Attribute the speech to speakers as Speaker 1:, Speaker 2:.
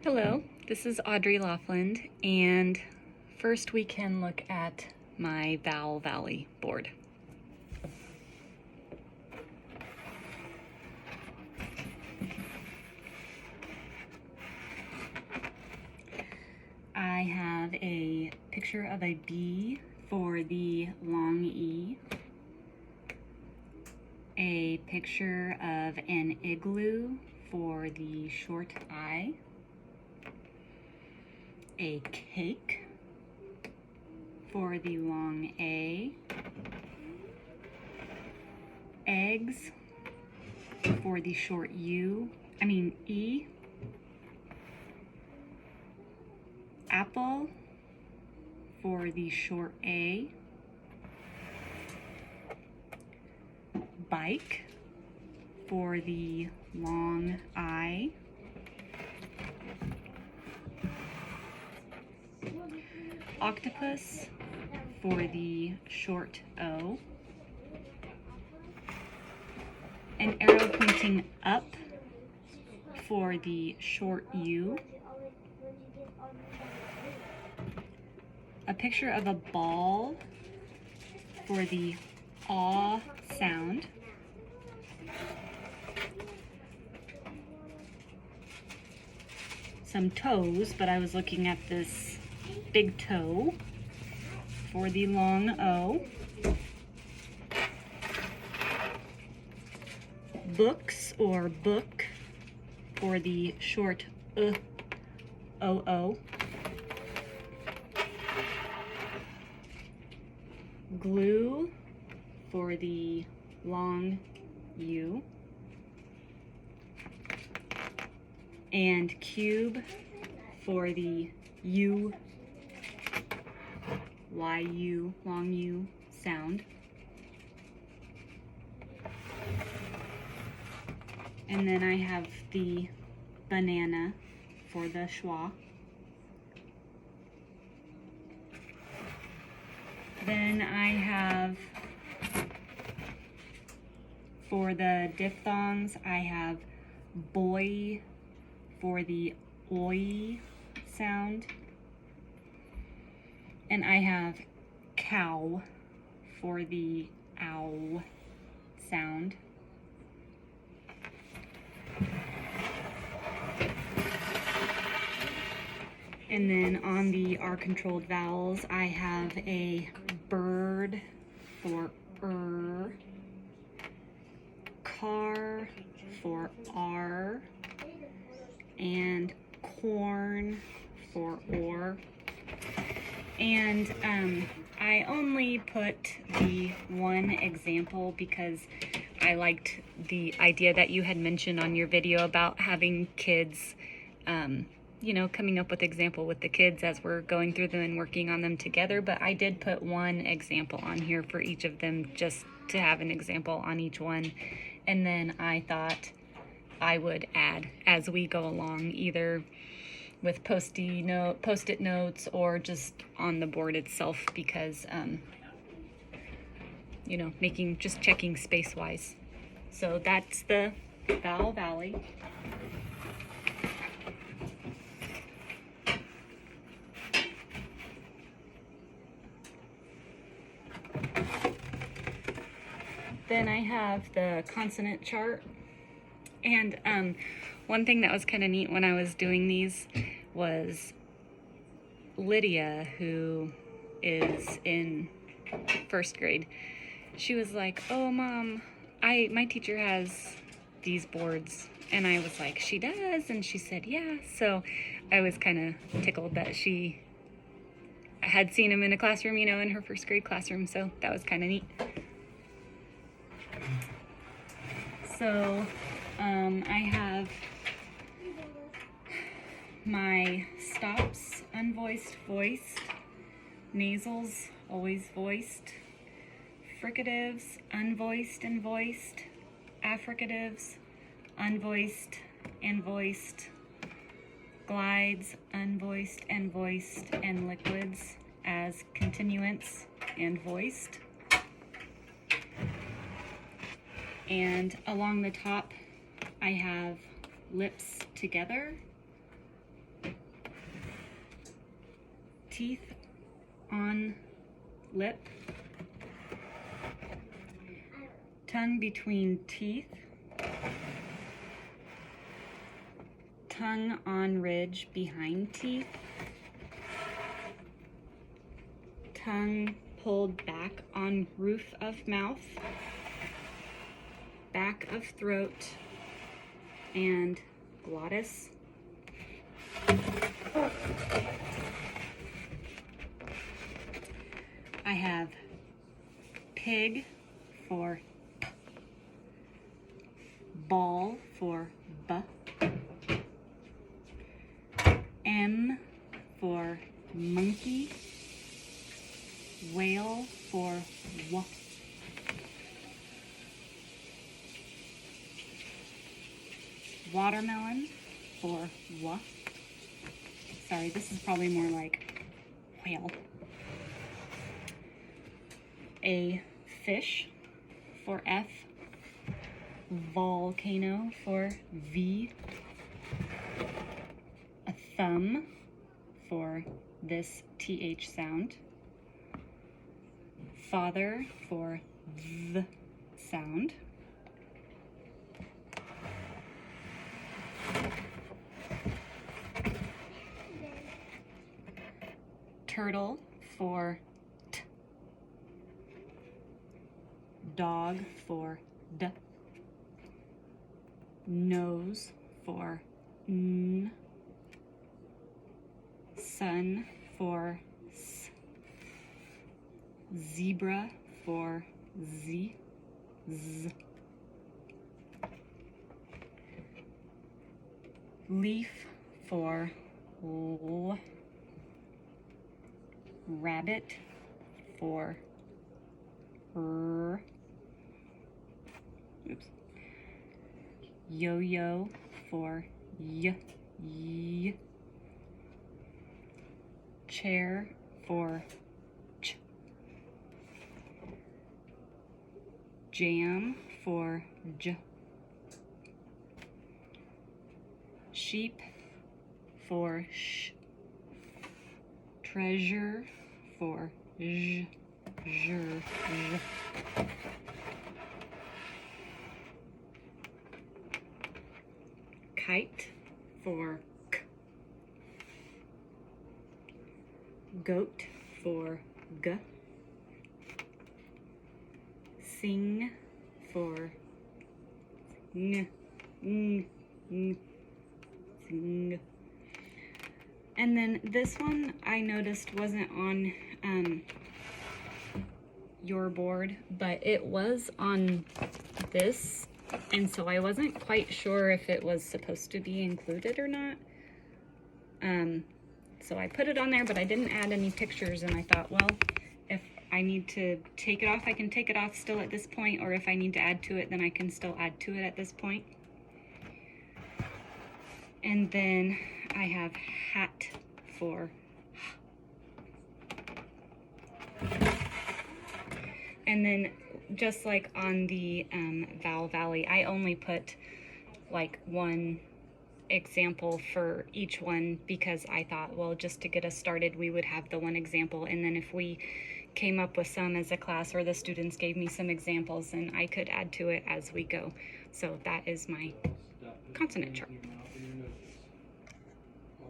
Speaker 1: Hello, this is Audrey Laughlin, and first we can look at my Vowel Valley board. I have a picture of a bee for the long E, a picture of an igloo for the short I, a cake for the long A, eggs for the short E, apple for the short A, bike for the long I, octopus for the short O, an arrow pointing up for the short U, a picture of a ball for the aw sound, some toes, but I was looking at this big toe for the long O, books or book for the short O, glue for the long U, and cube for the U, Y-U, long U sound. And then I have the banana for the schwa. Then I have, for the diphthongs, I have boy for the oi sound. And I have cow for the ow sound. And then on the R-controlled vowels, I have a bird for car for R, and corn for or. And I only put the one example because I liked the idea that you had mentioned on your video about having kids, coming up with example with the kids as we're going through them and working on them together. But I did put one example on here for each of them just to have an example on each one. And then I thought I would add as we go along, either with post-it notes or just on the board itself, because just checking space-wise. So that's the Vowel Valley. Then I have the consonant chart. And one thing that was kind of neat when I was doing these was Lydia, who is in first grade. She was like, "Oh, Mom, my teacher has these boards." And I was like, "She does?" And she said, "Yeah." So I was kind of tickled that she had seen him in a classroom, in her first grade classroom. So that was kind of neat. So I have my stops, unvoiced, voiced, nasals, always voiced, fricatives, unvoiced and voiced, affricatives, unvoiced and voiced, glides, unvoiced and voiced, and liquids as continuants and voiced. And along the top, I have lips together, teeth on lip, tongue between teeth, tongue on ridge behind teeth, tongue pulled back on roof of mouth, back of throat, and glottis. I have pig for p, ball for b, M for monkey, whale for w, watermelon for w. Sorry, this is probably more like whale. A fish for F, volcano for V, a thumb for this TH sound, father for V sound, turtle for T, dog for D, nose for N, sun for S, zebra for Z, Z, leaf for L, rabbit for R, oops, yo-yo for Y, Y, chair for Ch, jam for J, sheep for Sh, treasure for J, J, J. Kite for K, goat for G, sing for Ng, Ng, Ng, sing. And then this one I noticed wasn't on your board, but it was on this, and so I wasn't quite sure if it was supposed to be included or not. So I put it on there, but I didn't add any pictures, and I thought, well, if I need to take it off, I can take it off still at this point, or if I need to add to it, then I can still add to it at this point. And then I have hat for and then just like on the Vowel Valley, I only put like one example for each one because I thought, well, just to get us started, we would have the one example, and then if we came up with some as a class or the students gave me some examples, and I could add to it as we go. So that is my consonant chart.